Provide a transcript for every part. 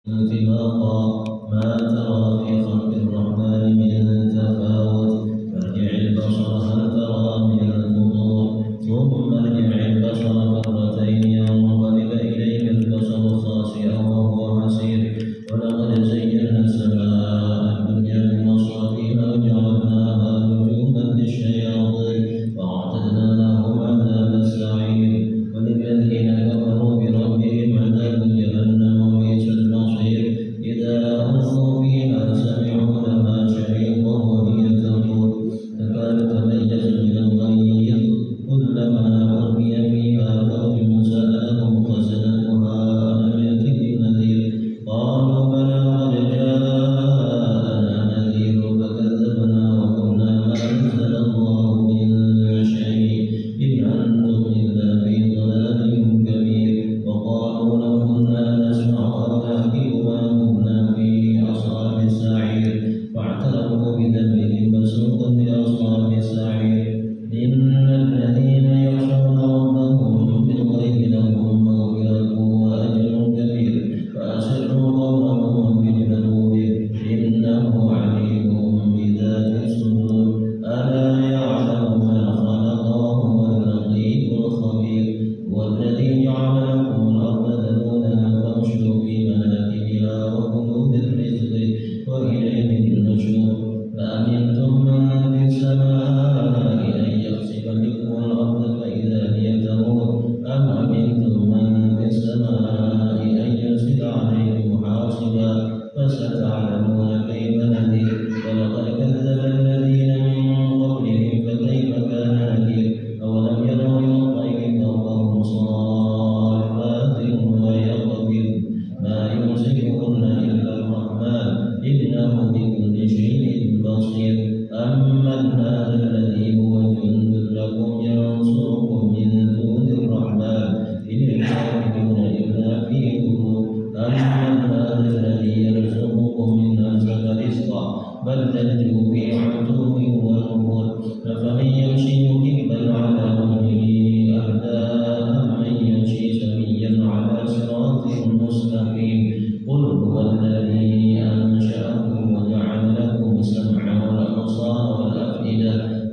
انطباقا ما ترى في خلق الرحمن من تفاوت فارجع البصر هل ترى من الفطور ثم ارجع البصر كرتين ينقلب إليك البصر خاسئا وهو حسير ولقد زينا السماء الدنيا بمصابيح وجعلناها رجوما للشياطين وأعتدنا لهم عذاب السعير وللذين كفروا بربهم عذاب جهنم وبئس المصير إذا ألقوا فيها سمعوا لها شهيقا وهي تقول تكاد تميز من الغيظ كلما ألقي فيها فوج سألهم خزنتها ألم يأتكم نذير قالوا بلى قد جاءنا نذير فكذبنا وقلنا ما أنزل الله من شيء إن أنتم إلا في ضلال كبير وقالوا لو كنا نسمع أو نهدي ما كنا في أصحاب السعير فاعترفوا بذنبهم فسوقا لأصحاب السعير إن الذين يخشون ربهم بالغيب لهم مغفرة وأجر كبير فأسروا قولهم واجهروا به إنه عليم بذات الصدور ألا يعلم من خلق وهو اللطيف الخبير والذي جعل لكم الأرض ذلولا فامشوا في مناكبها وكلوا من رزقه وإليه النشور فأمنتم من في السماء أن يخسف بكم الأرض فإذا هي تمور أم أمنتم من في السماء أن يرسل عليكم حاصبا فستعلمون كيف نذير ولقد كذب الذين من قبلهم فكيف كان نذير أولم يروا إلى الطير فوقهم صافات ويقبض ما يمسكهن إلا الرحمن إنه بكل شيء بصير أمن هذا الذي هو جند لكم ينصركم من دون الرحمن إن الكافرون إلا في غرور أمن هذا الذي يرزقكم من أمسك رزقا بل لجوا في عتو ونفور أفمن يمشي مكبا على وجهه أهدى أمن يمشي سويا على صراط مستقيم قل هو الذي أنشأكم وجعل لكم السمع والأبصار والأفئدة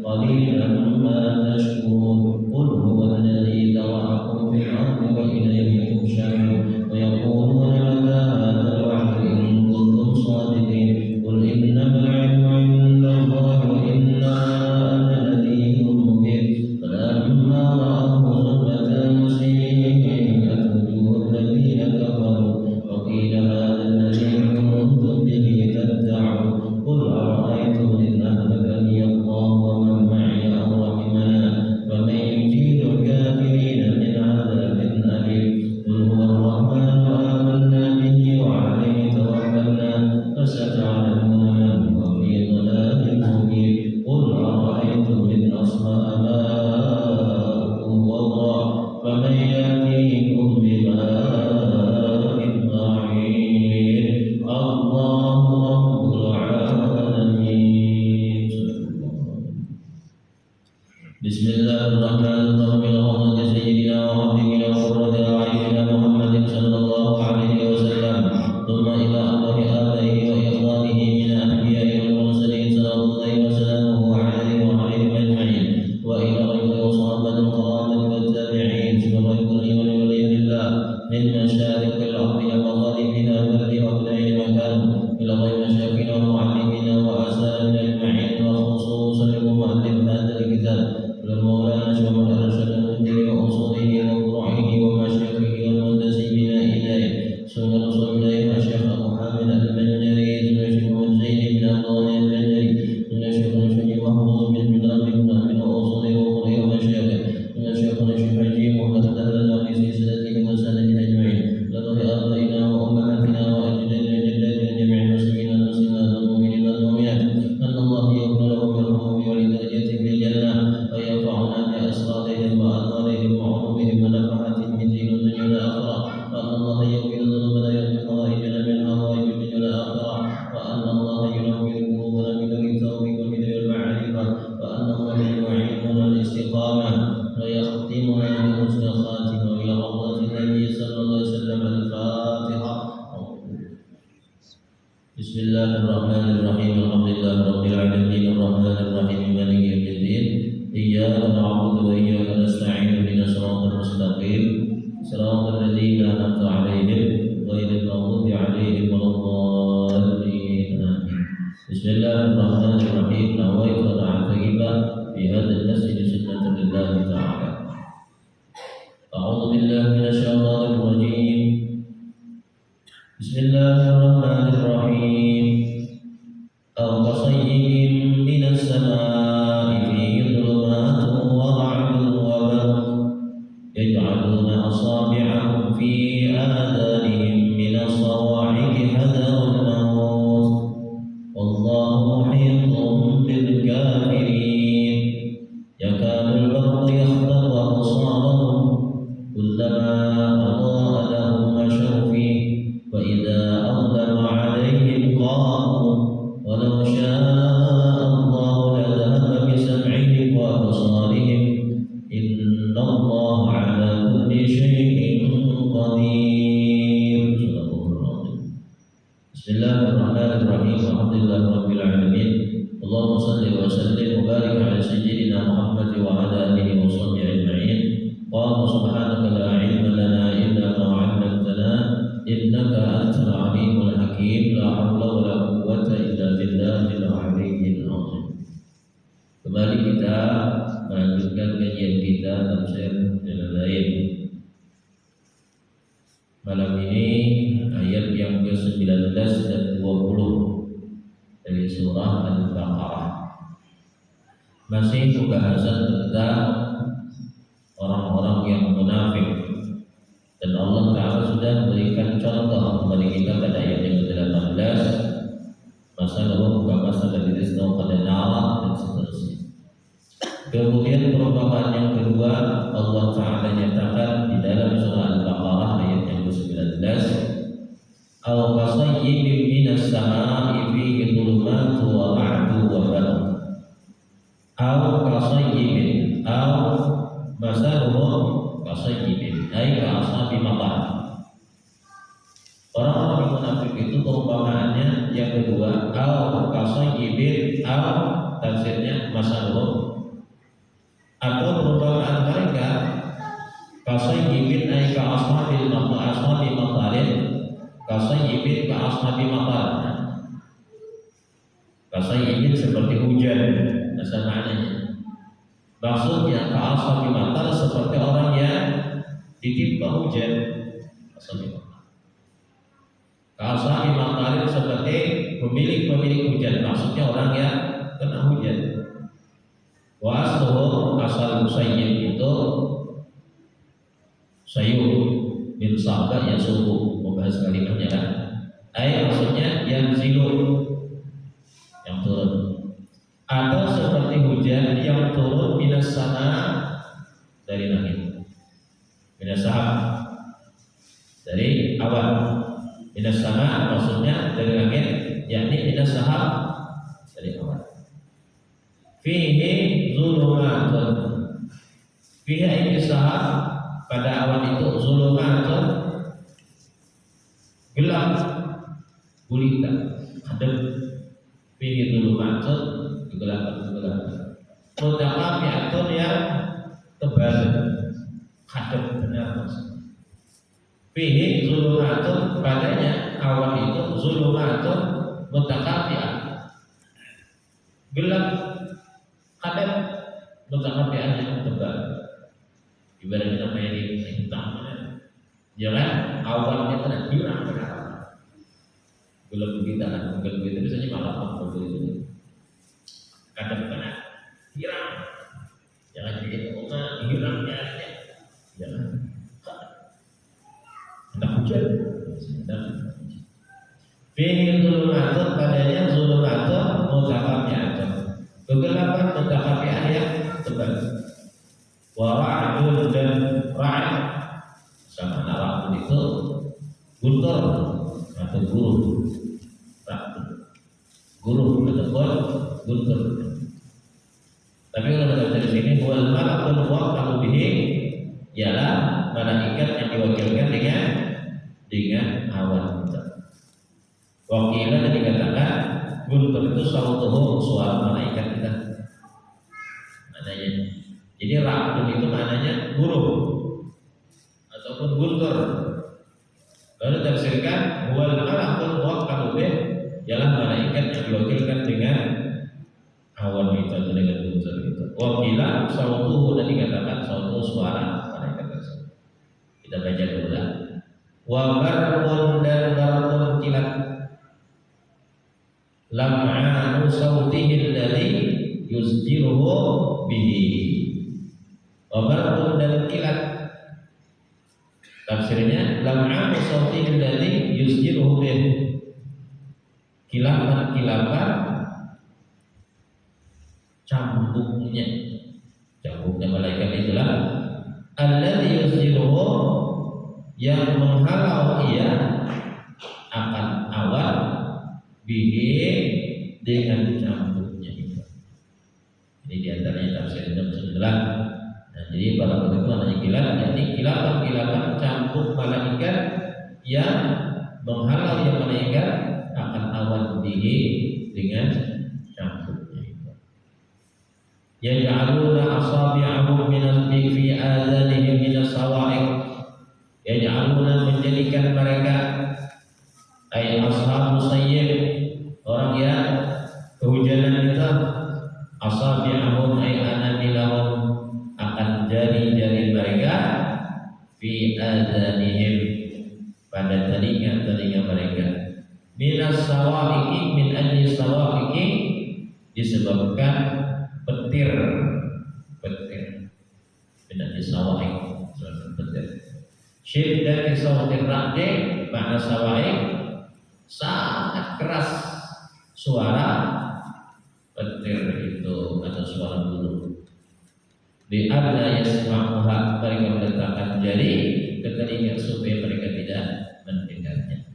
Bismillahirrahmanirrahim. Alhamdulillahirabbil alamin arrahmanir rahim maliki yaumiddin. Iyyaka na'budu wa iyyaka nasta'in ihdinas siratal mustaqim siratal ladzina an'amta 'alaihim ghairil maghdubi 'alaihim waladdallin. Bismillahirrahmanirrahim. Nawaitu an a'taqiba fi hadzal masjid sunnatan lillahi ta'ala. A'udzu billahi minasy syaithanir rajim. Bismillahirrahmanirrahim. Al-qasayyim minas samaa'i fihi dhulumatun wa ra'dun wa barq yaj'aluna asabi'ahum fi adhanihim minas sawa'iqi hadar al-maut wallahu muhitun bil kafirin yakadu al-barqu yakhdhu absarahum kullama adaa'a lahum mashaw fihi وإذا أظلم عليهم قاموا ولو شاء الله لذهب بسمعهم وأبصارهم إن الله على كل شيء قدير. بسم الله الرحمن الرحيم. الحمد لله رب العالمين. اللهم صل وسلم وبارك على سيدنا محمد وعلى آله وصحبه أجمعين. قال سبحانك لا علم لنا إلا ما علمتنا innaka antal alimul hakim. La haula wala quwwata illa billahil aliyyil azim. Kembali kita melanjutkan kajian kita tafsir Jalalain. Malam ini ayat yang ke-19 dan 20 dari surah Al-Baqarah. Masih pembahasan tentang orang-orang yang munafik. Dan Allah Ta'ala sudah memberikan contoh kepada kita pada ayat yang ke-18. Masalah bukan masalah diri sendiri pada nara dan seterusnya. Kemudian perumpamaan yang kedua Allah Ta'ala nyatakan di dalam surah Al-Baqarah ayat yang ke-19. Al-qasayyibin minas samaa'i fihi dhulumatun wa ra'dun wa barq. Al-qasayyibin masaluhum qasayyibin ay ka'ashabi matar. Orang-orang yang munafik itu perumpamaannya yang kedua al qasayyibin tafsirnya masaluhum, atau perumpamaan mereka qasayyibin ay ka'ashabil matarin, qasayyibin ka'ashabi matar. Qasayyibin seperti hujan, asal maknanya. Maksudnya ka'ashabi matar seperti orang yang ditimpa hujan. Ka'ashabi matar seperti pemilik hujan, maksudnya orang yang kena hujan. Wa asluhu asal musayyib itu sayyub bin sa'ba ya subuh, membahas kalimatnya kan. Maksudnya yang zilu, yang turun. Atau seperti hujan yang turun minas sama dari langit, minas sahab dari awan. Minas sama maksudnya dari langit, yakni minas sahab dari awan. Fihi zulumatun, fihi ini sahab, pada awan itu zulumatun gelap gulita hadap. Fihi zulumatun kegelapan. Mutaqafi'atun yang tebal, hadap benar maksudnya. Fihi zulumatun, padanya awan itu zulumatun mutaqafi'ah, gelap, hadap, mutaqafi'ah yang tebal. Ibaratnya main hitam, jangan awannya kena girang benar. Gelap begitu kan, gelap begitu biasanya malah apa begitu. Kadang kena hirang, jangan begitu, hirang jalannya, jangan. Hendak hujan, fihi zulumatun, padanya zulumatun mutaqafi'atun, kegelapan mutaqafi'ah yang tebal. Wa ra'dun, dan ra'd sama ra'd itu guntur atau guruh, ataupun guntur. Tapi kalau kita dari sini wal malakul muwakkal bihi, ialah malaikat yang diwakilkan dengan awan. Wakila dan dikatakan guntur itu sautuhu suara malaikat kita. Maknanya. Jadi rakun itu maknanya burung ataupun guntur. Lalu tafsirkan huwal malakul muwakkalu bih, ialah malaikat yang diwakilkan dengan awan itu atau dengan guntur itu. Wakila sautuhu dan dikatakan sautuhu suara malaikat tersebut. Kita baca dulu lah. Wa barqun dan barqun kilat lam'anu sautihi alladhi yusjiruhu bihi. Wa barqun dan kilat, tafsirnya lam'anu sautihi alladhi yusjiruhu bihi, kilapan cambuknya malaikat itulah alladhi yusjiruhu, yang menghalau ia akan awan bihi dengan cambuknya itu. Ini diantaranya tafsir Ibnu Sudlah. Nah, jadi pada waktu itu namanya kilat, yakni kilapan cambuk malaikat yang menghalau yang malaikat akan awan bihi dengan cambuknya itu. Yaj'aluna asabi'ahum fi adhanihim minas sawa'iq, yaj'aluna menjadikan mereka ay ashabu sayyid, orang yang kehujanan itu, asabi'ahum ay anamilahum, akan jari-jari mereka fi adhanihim, pada telinga mereka, minas sawa'iqi, min ajli sawa'iqi, disebabkan petir min ajli sawa'iq, petir. Syiddat sautir ra'di, makna sawa'iq sangat keras suara petir itu atau suara burung. Di adna yasma'uha, mereka meletakkan jari ke telinga supaya mereka tidak mendengarnya.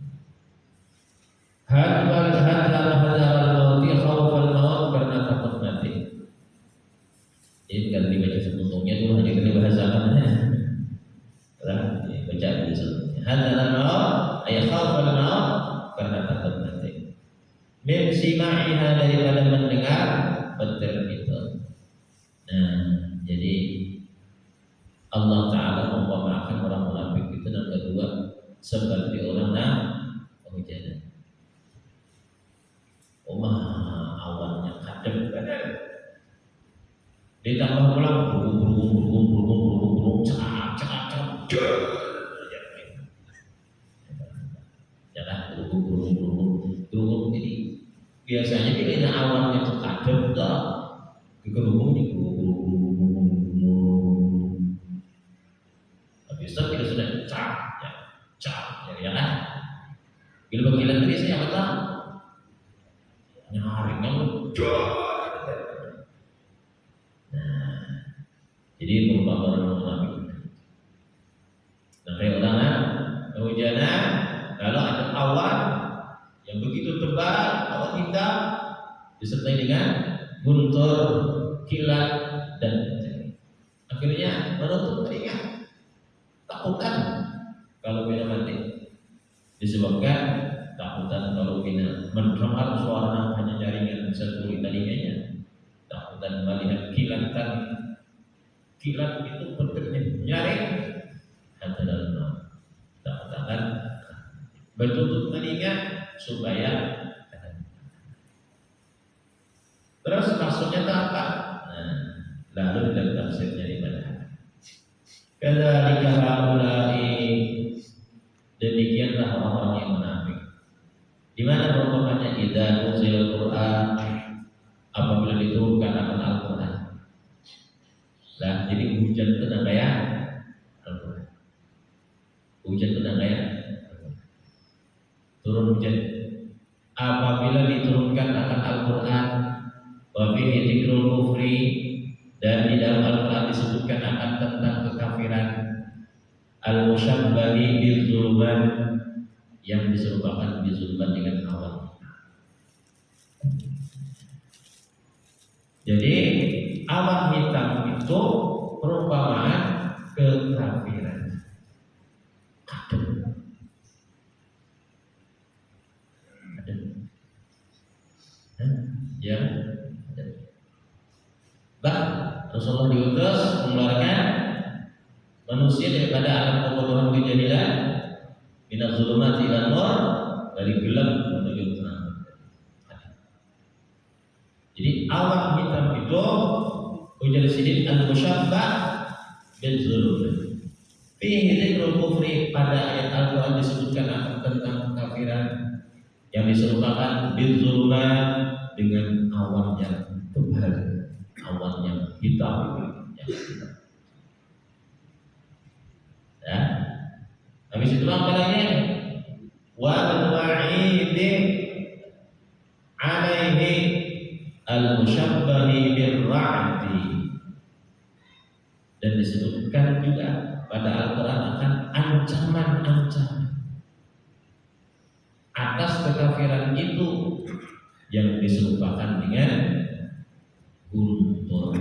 Hadwal hadal mauti khawfal maut, karena takut mati. Ini kalau dibaca sebelumnya dulu hanya kita bahasakan. Baca dulu sebelumnya. Hadal maut ay khawfal maut, karena takut mati. Min sima'iha, daripada mendengar petir itu. Nah, jadi Allah Ta'ala mempermaafkan orang munafik itu, dan kedua seperti orang kehujanan. Awannya kadep benar. Ditambah pulang burung cak. Jangan burung. Jadi biasanya kita awannya itu kadep dah. Dikerumung. Habis itu kita sudah cak, ya kan? Bila bagian itu biasanya apa tak? Nyaring kamu. Nah, jadi merupakan orang munafik. Nah, kayak orang kehujanan, kalau ada awan yang begitu tebal, awan hitam, disertai dengan guntur, kilat, dan akhirnya menutup telinga. Takutan kalau bina mati, disebabkan takutan kalau bina mendengar suara hanya jaringan bisa tuli telinganya. Takutan melihat kilatan, kilat itu petirnya nyaring, adalah takutan bertutup telinga supaya. Terus maksudnya apa? Nah, lalu dalam tafsirnya di mana? Kadzalika haula'i, demikianlah orang-orang yang munafik. Di mana perumpamannya idza unzilal Qur'an, apabila diturunkan akan Al-Qur'an. Nah, jadi hujan itu namanya Al-Qur'an. Hujan itu namanya Al-Qur'an. Turun hujan. Apabila diturunkan akan Al-Qur'an, wa fihi dzikrul kufri, dan di dalam Al-Qur'an disebutkan akan tentang kekafiran, al-musyabbahi bil-zulman, yang diserupakan bizulman dengan awan. Jadi awan hitam itu perumpamaan kekafiran. Ada Ya, bah Rasulullah diutus mengeluarkan manusia daripada alam kebodohan kejahilan, minaz zulumati ilan nur, dari gelap menuju terang. Jadi awal hitam itu ujar sidin al-musyabbah bil zulum. Fihi dzikrul kufri, pada ayat Al-Quran disebutkan akan tentang kekafiran yang diserupakan bil zulumat dengan awan yang tebal, awan yang hitam, yang hitam. Ya. Habis itu apa lagi? Wal wa'idi alaihi al-musyabbahi bil ra'di, dan disebutkan juga pada Al-Quran akan ancaman-ancaman atas kekafiran itu yang diserupakan dengan guntur.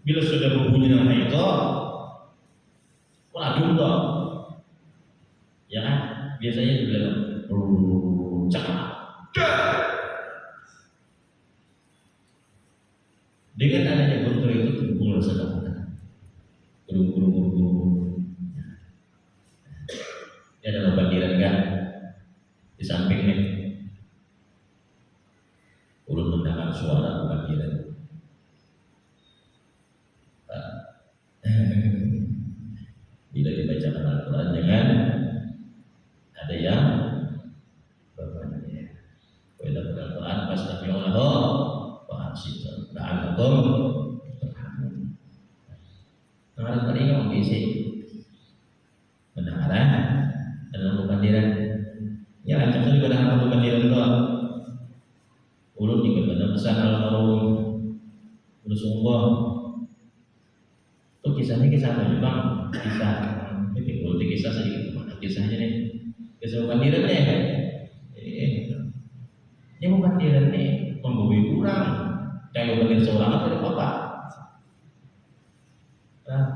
Bila sudah berbunyi nama itu, wah guntur, ya kan? Biasanya dibilang cakap. Dengan adanya guntur itu timbul rasa ketakutan. Guru. Ini ada bandiran kan? Di sampingnya ulun mendengar suara bandiran. Bila dibacakan Al-Quran jangan ada yang berbandir. Bila Al-Quran fastabi'uhu wa ansitu la'allakum turhamun. Mendengar tadi yang diisi mendengar dalam bandiran. Ya, ancaman juga dalam bandiran itu. Ulun juga benar pesan al-marhum Rasulullah. Itu kisahnya kisah apa Bang? Kisah ini kalau kisah sedikit mana kisahnya nih? Kisah bandiran nih. Ini bukan bandiran nih, membawa kurang. Kayak bandir seorang atau ada apa?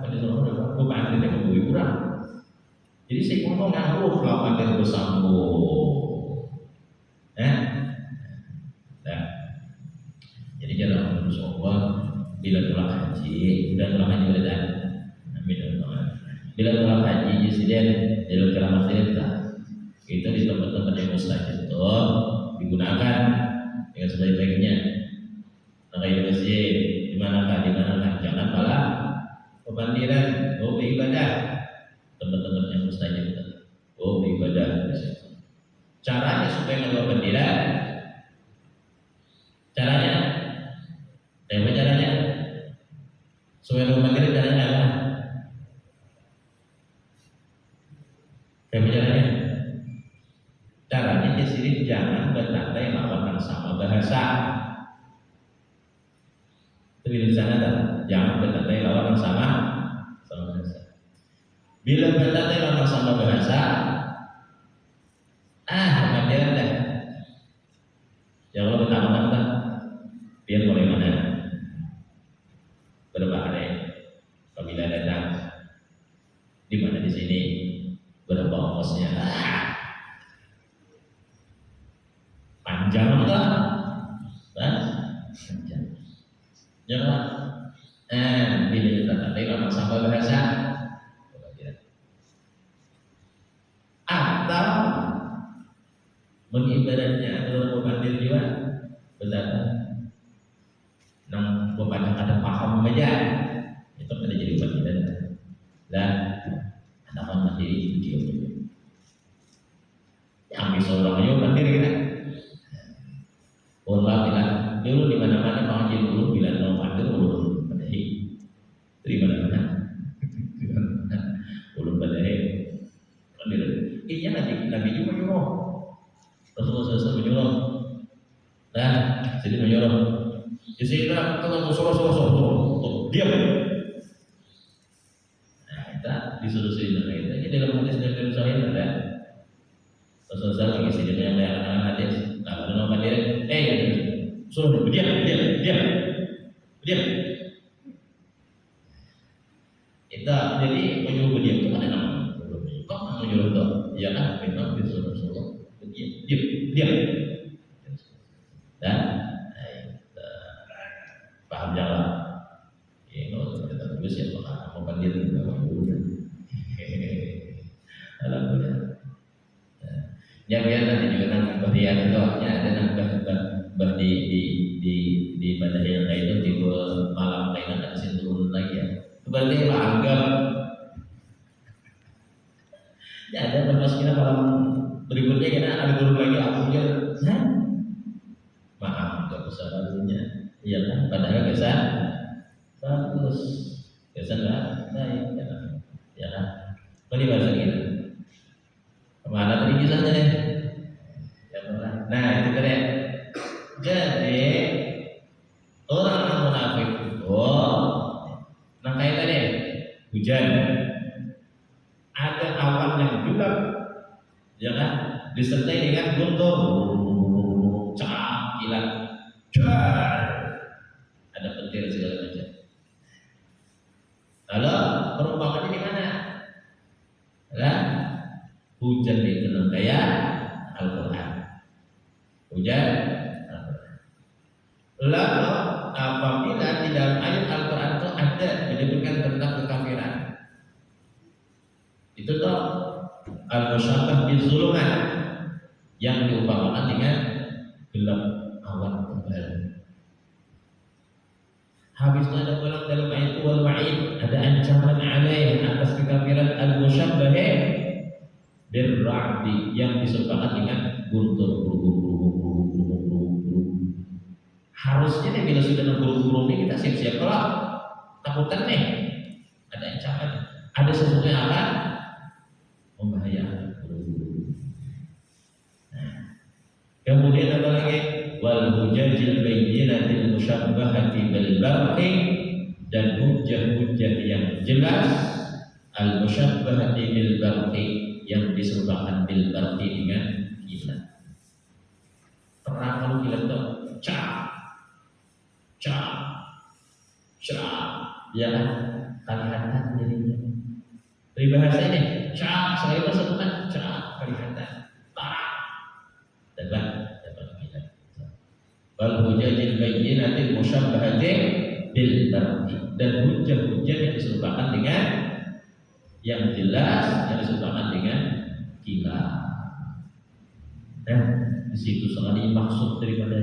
Bandir seorang ada apa? Bukan bandir yang membawa kurang. Jadi saya ngomong ngaruh lah bandir bersambung. Jadi jalan Rasulullah bila pulang haji, dan bila pulang haji insiden dalam keramat cerita itu di tempat-tempat yang mustajab itu digunakan dengan sebaik-baiknya. Maka di masjid di manakah jangan malah pemandiran, beribadah tempat-tempat yang mustajab itu, beribadah. Caranya supaya nggak bandiran, caranya supaya bandiran caranya apa? Caranya di sini jangan bertanda yang lawan sama bahasa. Itu di sana jangan bertanda yang lawan sama bahasa. Bila bertanda yang lawan sama bahasa, bandiran dah. Ya kalau bertanda biar mulai mana? Berbahaya. Apabila datang di mana di sini berapa ongkosnya? Panjang enggak? Panjang. Jangan. Bila kita nanti lama sama bahasa. Atau mengibaratnya adalah pemandir juga benar. Nang pemandir ada paham aja. Itu ada jadi pembandiran. Dan ada orang mandiri dia. Yang seorang ayo mandiri kan. Allah bilang dulu di mana-mana pengajian dulu bilang mau mandir ulun badahi. Di mana-mana. Ulun badahi. Mandir. Iya Nabi juga nyuruh. Rasulullah SAW menyuruh. Nah, jadi menyuruh. Di sini kalau suruh diam. Disuruh sini kita ini dalam hadis dari Sahih ada Rasulullah lagi sini yang anak hadis kalau nama dia suruh diam kita jadi menyuruh diam itu ada nama kok menyuruh itu Ya biar nanti juga nang berian itu ya ada nang bah di pada yang lain itu tiba malam lain ada sini turun lagi ya. Berarti anggap ya ada pas kita malam berikutnya kita ada turun lagi aku dia, maaf nggak usah lalunya, iya kan? Padahal kesan bagus, kesan lah baik, ya kan? Bagi bahasa kita. Kemana tadi kisahnya nih? Ya, nah itu keren. Jadi orang munafik, nah kayak tadi hujan, ada awan yang gelap, ya kan? Disertai dengan guntur, cak, kilat, ada petir segala macam. Lalu perumpamannya di mana? Lah, hujan dikenal kayak Al-Quran. Hujan Al-Quran. Lalu apabila di dalam ayat Al-Quran itu ada menyebutkan tentang kekafiran, itu tuh al-musyabbah bizulumat yang diumpamakan dengan gelap awan tebal. Habis itu ada pulang dalam ayat wal wa'id, ada ancaman alaih atas kekafiran al-musyabbah birra'di yang diserupakan dengan guntur harusnya nih bila sudah nunggu ini kita siap-siap kalau takutan nih ada ancaman, ada sesuatu yang akan membahayakan. Kemudian apa lagi? Wal hujajil bayyinatil musyabbahati bil barqi, dan hujah-hujah yang jelas al musyabbahati bil barqi yang diserupakan bil barqi dengan kilat. Terang kilat itu cak cak cak, ya kelihatan jadinya. Peribahasa ini cak selain itu sebutan cak kelihatan parah dapat kilat. Wal hujajil bayyinatil musyabbahati bil barqi, dan hujah-hujah yang diserupakan dengan yang jelas, yang diserupakan dengan kilat. Di situ sekali maksud daripada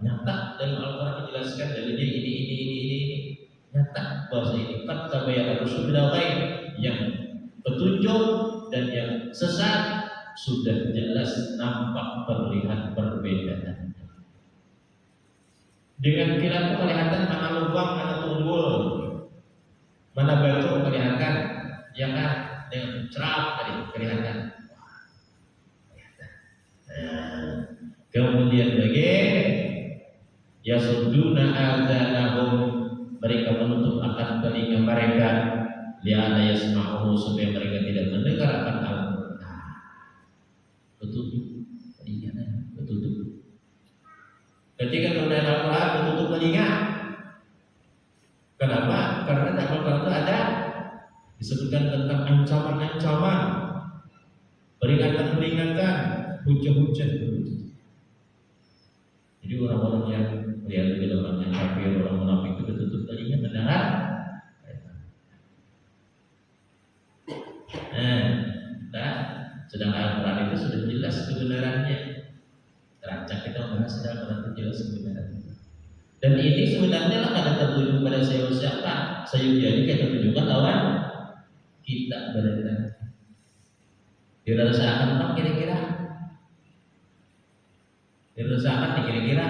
nyata dalam Al-Quran dijelaskan dalilnya ini nyata bahwa ini kata bayar Rasul yang petunjuk dan yang sesat sudah jelas nampak terlihat perbedaan. Dengan kilat itu kelihatan mana lubang, mana tunggul, mana batu kelihatan, ya kan? Dengan cerah tadi kelihatan. Kemudian lagi yasudduna adzanahum, mereka menutup akan telinga mereka li'alla yasma'uhu, supaya mereka tidak mendengar akan Al-Quran. Betutup telinganya, betutup. Ketika mendengar Al-Quran betutup telinga. Kenapa? Karena dalam Al-Quran itu ada disebutkan tentang ancaman-ancaman, peringatan-peringatan, hujah-hujah. Jadi orang-orang yang lihat bila orang yang kafir, orang munafik itu betutup telinga mendengar. Sedang Al-Quran itu sudah jelas kebenarannya. Terancam kita membahas sedang Al-Quran itu jelas kebenarannya. Dan ini sebenarnya akan tertuju pada siapa? Sayudyani kita tunjukkan lawan kita berada. Dirasakan apa kira-kira? Dirasakan kira-kira?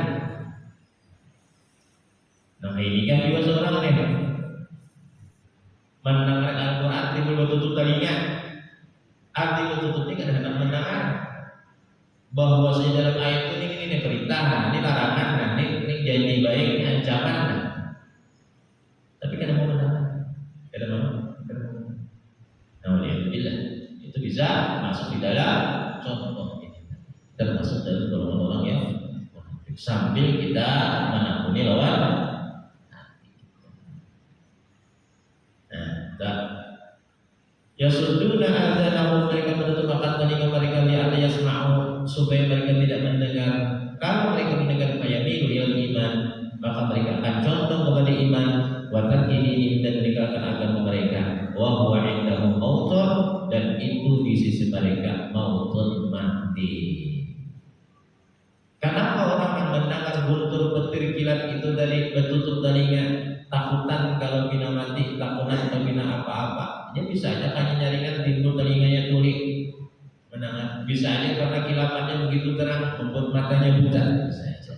Nah ini kan juga seorang nih mendengar Al-Quran timbul betutup telinga. Arti betutupnya kadang-kadang mendengar bahwa dalam ayat ini perintah, ini larangan, ini janji baik, ini ancaman. Tapi kadang mau mendengar, kadang mau. Nah alhamdulillah itu bisa masuk di dalam contoh ini, termasuk dalam orang-orang yang sambil kita menakuni lawan. Yasudduna adzanahum, mereka menutup akan telinga mereka li'alla yasma'u, supaya mereka tidak mendengar. Kalau mereka mendengar fayamilu ilal iman, maka mereka akan condong kepada iman. Wa tarkini, dan meninggalkan agama mereka. Wa huwa indahum mautun, dan itu di sisi mereka mautun, guntur petir kilat itu dari betutup telinga, takutan kalau bina mati, takutan kalau bina apa-apa. Dia bisa aja kan nyaringan timbul telinganya tuli, menangan. Bisa aja karena kilapannya begitu terang membuat matanya buta. Bisa aja.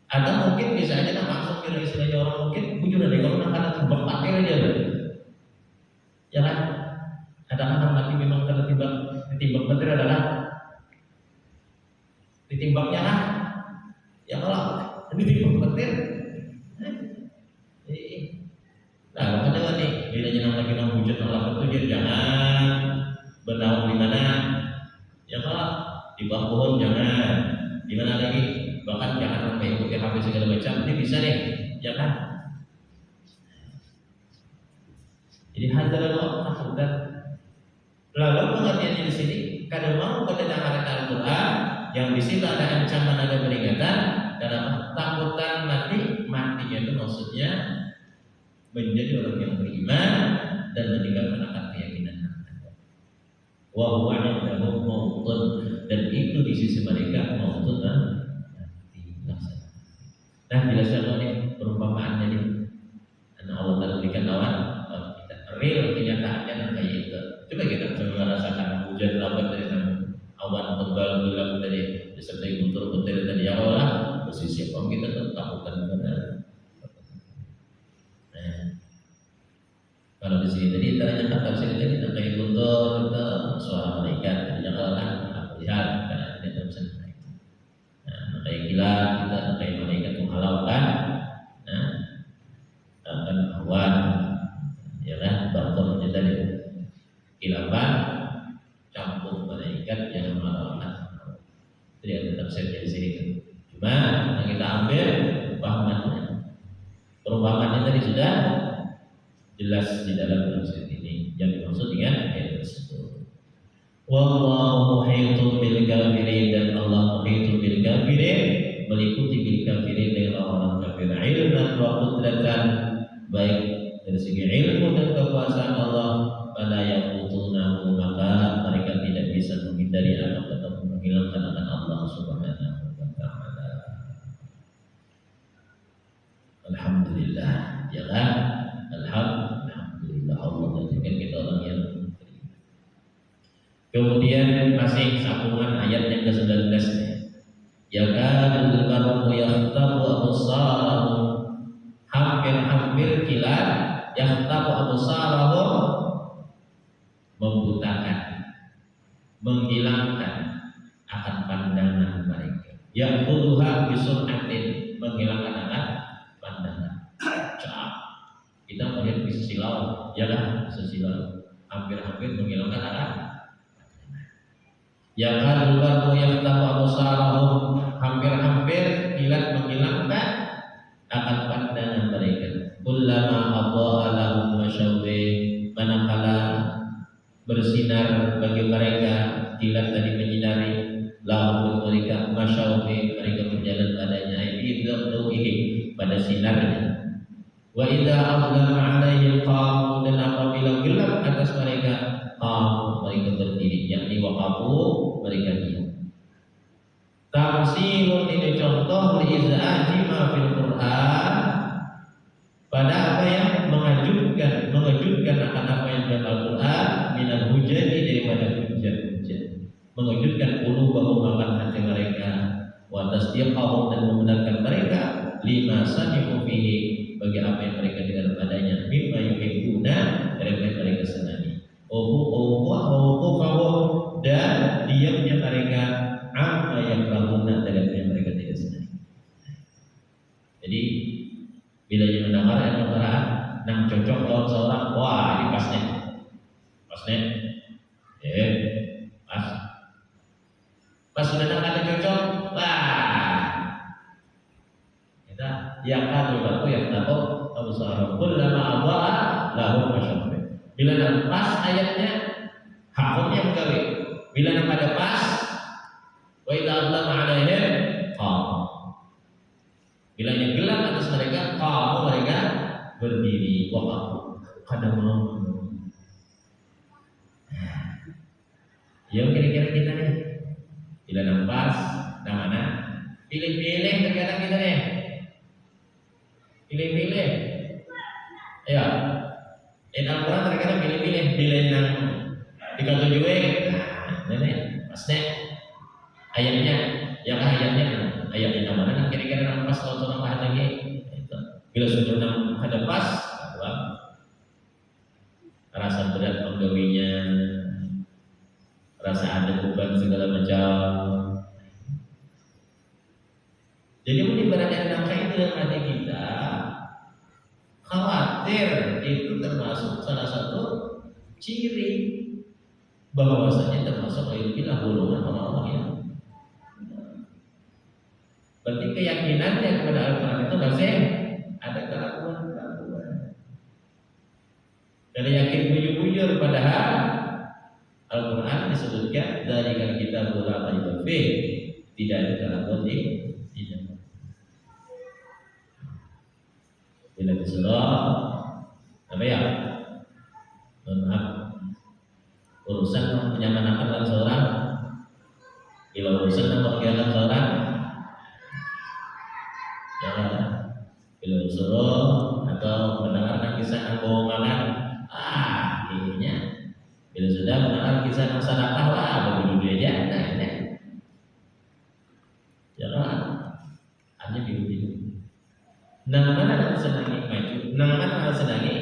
Atau mungkin bisa aja langsung kira istilahnya orang mungkin bujur dari kalau nak ada tembak pakai aja, ya kan? Ada orang mati memang karena ditimbak petir adalah ditimbaknya kan? Ya kalau ditimbak petir, nah makanya nih bila jangan lagi nang hujat Allah petunjuk jangan bernaung di mana, ya kalau di bawah pohon jangan, di mana lagi bahkan jangan sampai ikuti HP segala macam ini bisa nih, ya kan? Jadi hadalah takutkan. Lalu pengertiannya di sini kadang mau kedatangan Al-Quran yang di situ ada ancaman ada peringatan dalam takutan matinya itu maksudnya menjadi orang yang beriman dan meninggalkan akan keyakinan. Wa huwa 'indahum mautun, dan itu di sisi mereka mautun mati laksana. Nah jelaskan oleh perumpamaannya ini. Karena Allah telah berikan lawan kita real kenyataannya kayak itu. Coba kita merasakan hujan lebat dari awan tebal gelap tadi disertai guntur petir tadi ya Allah posisi apa kita takutan benar. Kalau di sini tadi ternyata tafsir tadi tentang guntur itu suara malaikat jadi kalau kan lihat karena tidak bisa naik. Nah kayak gila kita kayak malaikat menghalaukan, akan awan, ya kan bakal menjadi kilapan campur malaikat yang menghalaukan. Itu yang tafsir di sini kan. Cuma yang kita ambil perumpamannya. Perumpamannya tadi sudah jelas di dalam tafsir ini yang dimaksud dengan ayat tersebut. Wallahu muhitun bil kafirin, dan Allah muhitun bil kafirin, meliputi bil kafirin dengan orang kafir ilman wa qudratan, baik dari segi ilmu dan kekuasaan Allah, pada yang butuhnahu maka mereka tidak bisa menghindari atau menghilangkan akan Allah Subhanahu wa taala. Alhamdulillah, ya kan? Alhamdulillah Allah menjadikan kita orang yang beriman. Kemudian masih sambungan ayat yang ke-19 ya kadul barqu yahtabu absarahum, hampir kilat yahtabu absarahum, membutakan, menghilangkan akan pandangan mereka. Ya'khudhuha bisur'atin, menghilangkan akan pandangan. Kita melihat di sisi lawan, ya kan? Sisi lawan hampir menghilangkan arah. Ya kan luar yang tahu absarahum, hampir kilat menghilangkan akan pandangan mereka. Kullama adha'a lahum masyawwi, manakala bersinar bagi mereka kilat tadi menyinari lahum mereka masyawwi, mereka berjalan padanya itu pada sinarnya. Wa idza adlama 'alaihim qamu, dan apabila gelap atas mereka qamu, mereka berdiri, yakni waqafu, mereka diam. Tamsilun, ini contoh li'iz'aji ma fil Qur'an, pada apa yang mengejutkan akan apa yang dalam Al-Qur'an, minal hujani, daripada hujan, mengejutkan qulubahum akan hati mereka, wa tasdiqahum, dan membenarkan mereka lima sami'u fihi, bagi apa yang mereka dengar padanya, mimma yuhibbuna, dari apa yang mereka senangi. Dan diamnya mereka amma yakrahuna, dari apa yang mereka tidak senangi. Jadi bila dia mendengar ayat Al-Quran nang cocok lawan seorang, wah ini pasnya, pas sudah kata cocok, wah kita yang kan berlaku yang tahu absarahum kullama adha'a lahum masyawwi. Bila pas ayatnya hakumnya menggawe, bila ada pas wa idza adlama 'alaihim qamu, bila yang gelap atas mereka qamu, mereka berdiri, waqafu, kadang mau. Yang kira-kira kita nih bila nampas, mana Pilih-pilih terkadang kita nih. Pilih-pilih. Ya. Al-Quran terkadang pilih yang dikatujui. Nenek, pas nek ayatnya, yang ayatnya yang mana kan kira-kira nang pas kalau nang pahat lagi. Bila sudah nang ada pas, rasa berat penggawinya, rasa ada beban segala macam. Jadi ibaratnya nangka itu dalam hati kita, khawatir itu termasuk salah satu ciri bahwasanya termasuk ilmiah golongan orang-orang yang berarti keyakinannya kepada Al-Quran itu masih ada keraguan-keraguan. Dan yakin bujur-bujur padahal Al-Quran disebutkan dari kita bola bagi tidak ada keraguan di dalam. Bila disuruh apa ya? Maaf, urusan menyamanakan seorang, bila urusan mempergiakan seorang, jangan bila disuruh atau mendengarkan kisah kebohongan, akhirnya bila sudah mendengar kisah sedekah, begitu dia jangan, jangan hanya biru-biru. Nang mana nak senangi maju, nang mana nak senangi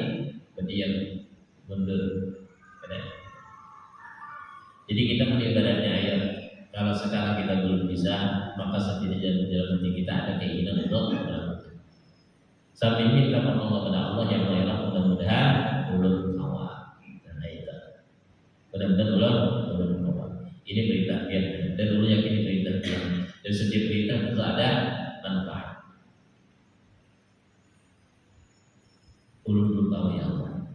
berdiam, mundur. Jadi kita ibaratnya ayat, kalau sekarang kita belum bisa, maka setidaknya dalam hati kita ada keinginan untuk sambil minta Allah kepada Allah yang mengelak mudah-mudahan ulun awal. Dan itu benar-benar ulun awal. Ini berita ya, dan ulun yakin ini berita ya. Dan setiap berita itu ada manfaat. Ulun belum tahu ya Allah,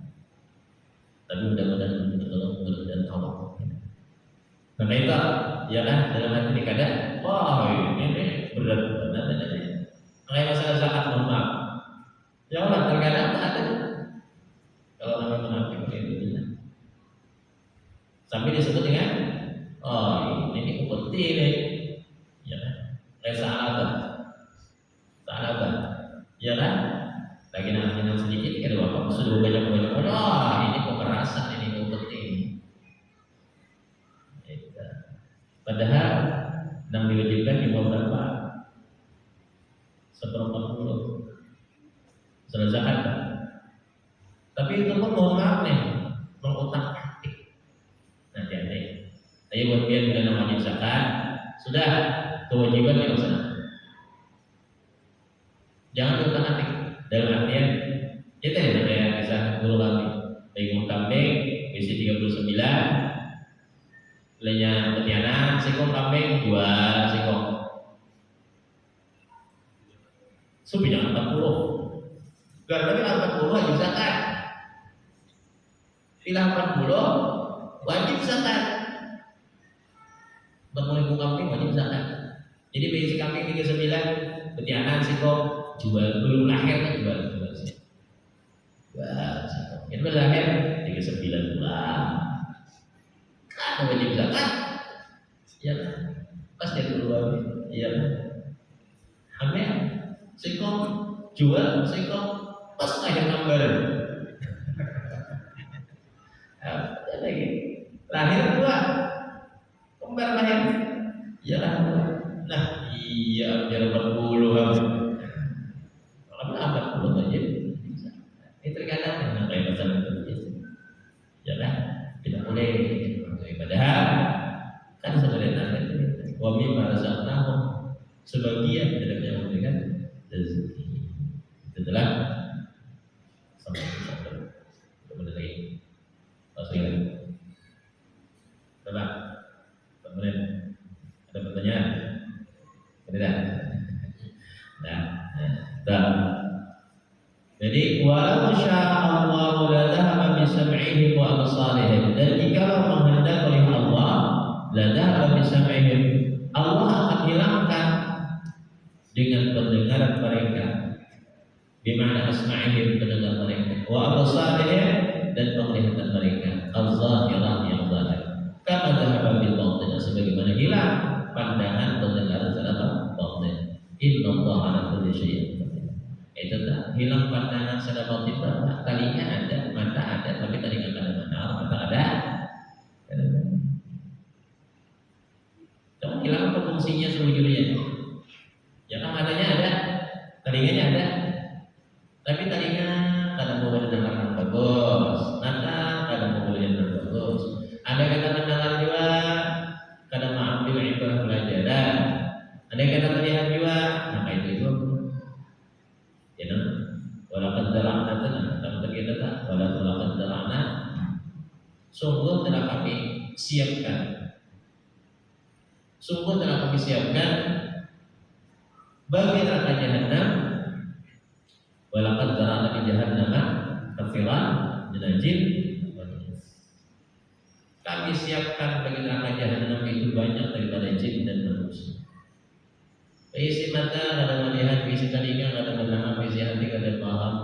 tapi mudah-mudahan mudah-mudahan awal. Maka itu ya kan dalam hati ini kadang, wah ini berat benar ini. Mengenai masalah zakat mohon maaf. Ya Allah terkadang ada. Kalau nama munafik itu sampai disebut dengan ini penting ini. Ya kan? Sahabat. Ya kan? Lagi nang sedikit ada bapak sudah banyak-banyak. Ini kekerasan ini penting. Padahal yang diwajibkan di bawah berapa? 1/40 sudah zakat. Tapi itu pun mohon maaf nih, mengutak atik. Nanti. Ayo buat biar bila namanya zakat, sudah kewajiban dilaksanakan. Jangan diutak atik. Dalam artian, kita yang ada kisah guru kami, daging kambing, isi 39. Lainnya petiana, sikong kambing 2 sikong. Subinya 40. Gara-gara 40 wajib zakat. Bila 40 wajib zakat. 40.000 kambing wajib zakat. Jadi besi kambing 39, petiana sikong jual, belum lahir kan jual sih. Sikong. Itu lahir 39 bulan. Wajib zakat, ya pas dia keluar, ya hamil, sikong, jual, sikong, pas lahir nambah, ada lagi, lahir 2, kembar lahir, ya nah iya biar 40 kalau 40 aja, ini terkadang kayak masalah itu, ya kan, tidak boleh. Padahal kan sebenarnya wami razaqnahum sebagian dari yang memberikan rezeki. Setelah sampai kemudian lagi pasukan. Coba kemudian ada pertanyaan? Tidak. Nah. Jadi walau sya'allahu la dhahaba bi sam'ihim wa absarihim, dan jika menghendaki oleh Allah la dhahaba bi sam'ihim, Allah akan hilangkan dengan pendengaran mereka, di mana asma'ihim pendengar mereka, wa absarihim dan penglihatan mereka, az-zahirah yang zahir, kama dhahaba bil batin, sebagaimana hilang pandangan pendengar secara batin. hilang pandangan sadar batin Bapak. Tadinya ada, mata ada, tapi tadi nggak ada mata ada. Coba hilang apa fungsinya sejujurnya? Ya kan matanya ada, telinganya ada, tapi telinga kadang mau mendengar yang bagus, mata kadang mau melihat yang bagus. Ada kata mendengar juga, kadang mengambil ibadah pelajaran. Ada kata melihat juga, maka itu ya kan? Walaupun darahna tenang, tapi terkita tak, walaupun darahna, sungguh telah kami siapkan. Sungguh telah kami siapkan bagi neraka jahanam. Walaqad zara'na fi jahannam katsiran minal jin wal ins. Kami siapkan bagi neraka jahanam itu banyak daripada jin dan manusia. Isi mata ada melihat, isi telinga ada mendengar, isi hati ada paham.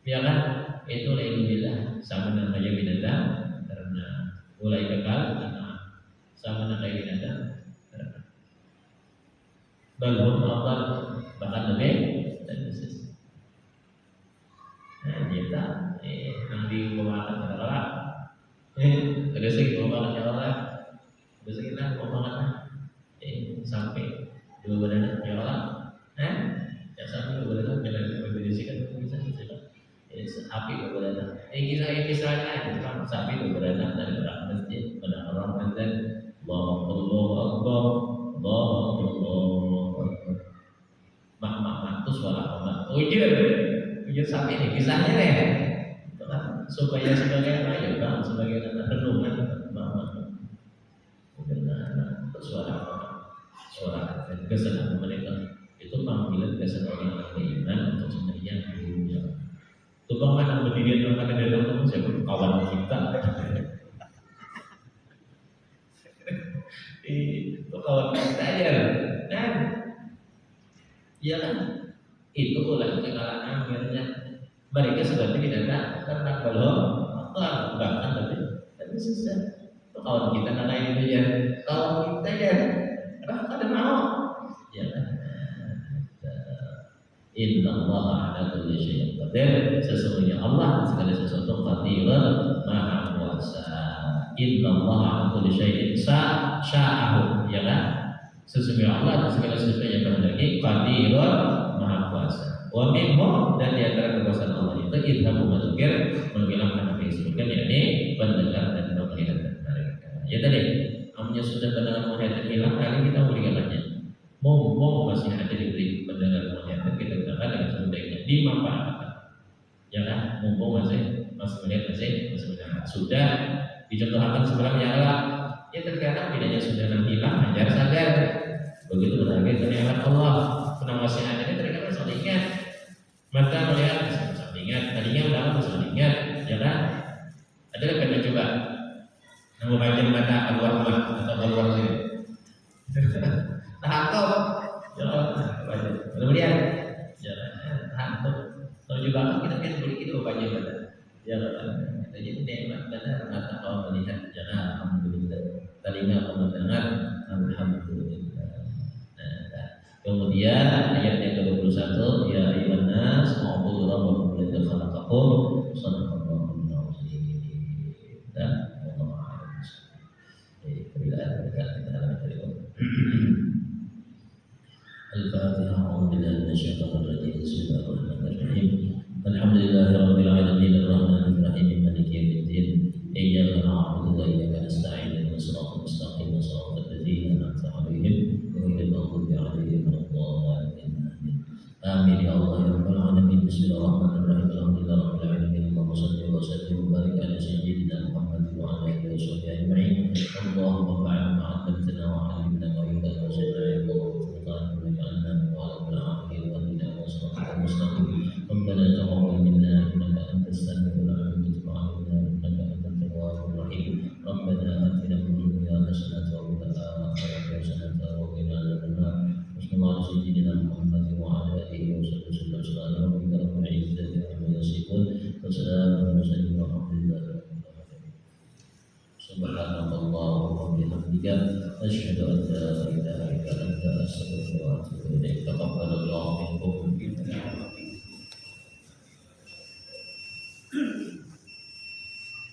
Ya kan? Itu alhamdulillah sama dengan binatang karena mulai kekal sama dengan binatang. Balhum apa bahkan lebih dan bisnis. Nah, kita nanti pemakan orang, ada segi pemakan orang, ada segi lah pemakan sampai dua bulan orang, ya sampai dua bulan jalan berbicara bisa api dua bulan. Kita ini misalnya sampai dua bulan dari orang masjid pada orang masjid, Allahu Akbar, Allahu Akbar. Mak itu suara mak. Ujur sampai ini kisahnya deh. Supaya sebagai apa ya bang? Sebagai renungan mak. Suara kesenangan mereka itu panggilan kesenangan orang beriman untuk sebenarnya dunia. Itu bang mana berdiri dalam kata datang siapa kawan kita. Itu kawan kita aja kan? Iya kan? Itu ulah kekalahan akhirnya mereka seperti tidak ternak belum atau bahkan tapi susah. Kawan kita nana itu ya, kawan kita ya, ada mau? Ya kan? Inna Allah ala kulli syai'in qadir. Sesungguhnya Allah segala sesuatu qadir, maha kuasa. Inna Allah ala kulli syai'in sya'ahu, ya kan? Sesungguhnya Allah segala sesuatu yang berhendaki, qadir, maha kuasa. Wa minhum, dan di antara kekuasaan Allah itu idhamu madzkir, menghilangkan apa yang disebutkan, yakni pendengar dan melihat mereka. Ya tadi, namanya sudah pendengar melihat hilang, kali kita mau digalaknya. Mumpung masih ada diberi pendengar melihat, kita gunakan dengan sebaiknya dimanfaatkan. Ya kan? Mumpung masih melihat masih mendengar. Sudah dicontohkan sebelumnya adalah ya terkadang bedanya sudah hilang, hajar sadar. Begitu berharga terlihat Allah. Senang masih ada ini terkadang masih ingat. Mata melihat masih ingat, tadinya udah masih ingat, ya kan? Ada kena coba nunggu panjang mata keluar atau keluar sini. Tahan ya kemudian ya tahan kalau juga kita kan beri itu panjang mata. Ya kan? Jadi nikmat benar mata kau melihat, jangan alhamdulillah. Telinga kau mendengar, alhamdulillah. Kemudian ayat yang ke-21, ya ayyuhan nas u'budu rabbakum alladzi khalaqakum sadaqallahu al-azim. Dan wallahu a'lam. Al-Fatihah. A'udzu billahi minasyaitonir rajim. Bismillahirrahmanirrahim. Alhamdulillahi rabbil alamin arrahmanir rahim maliki yaumiddin. Iyyaka na'budu wa iyyaka nasta'in. Ihdinas siratal mustaqim, siratal ladzina an'amta 'alaihim ghairil maghdubi 'alaihim waladdallin. Amin ya Allah ya rabbal alamin. Bismillahirrahmanirrahim. Alhamdulillahi rabbil alamin. Allahumma shalli wa sallim wa barik ala sayyidina Muhammad wa ala alihi wa sahbihi ajma'in. Allahumma ba'id ma 'allamtana wa 'allimna ma yanfa'una wa zidna ilma wa tawfiqan wa ja'alna min wa'ala al-'alamin wa inna wasratul mustaqim. Rabbana taqabbal minna innaka antas samiul 'alim wa tub 'alaina innaka antat tawwabur rahim. Rabbana atina fid dunya hasanatan wa fil akhirati hasanatan wa qina adzabannar. Sallallahu sayyidina Muhammad wa ala alihi wa sahbihi wasallam. Rabbil izzati amma yasifun wa salamun alal mursalin walhamdulillahi rabbil alamin. Subhanallah wa bihamdika asyhadu an la ilaha illa anta astaghfiruka wa atubu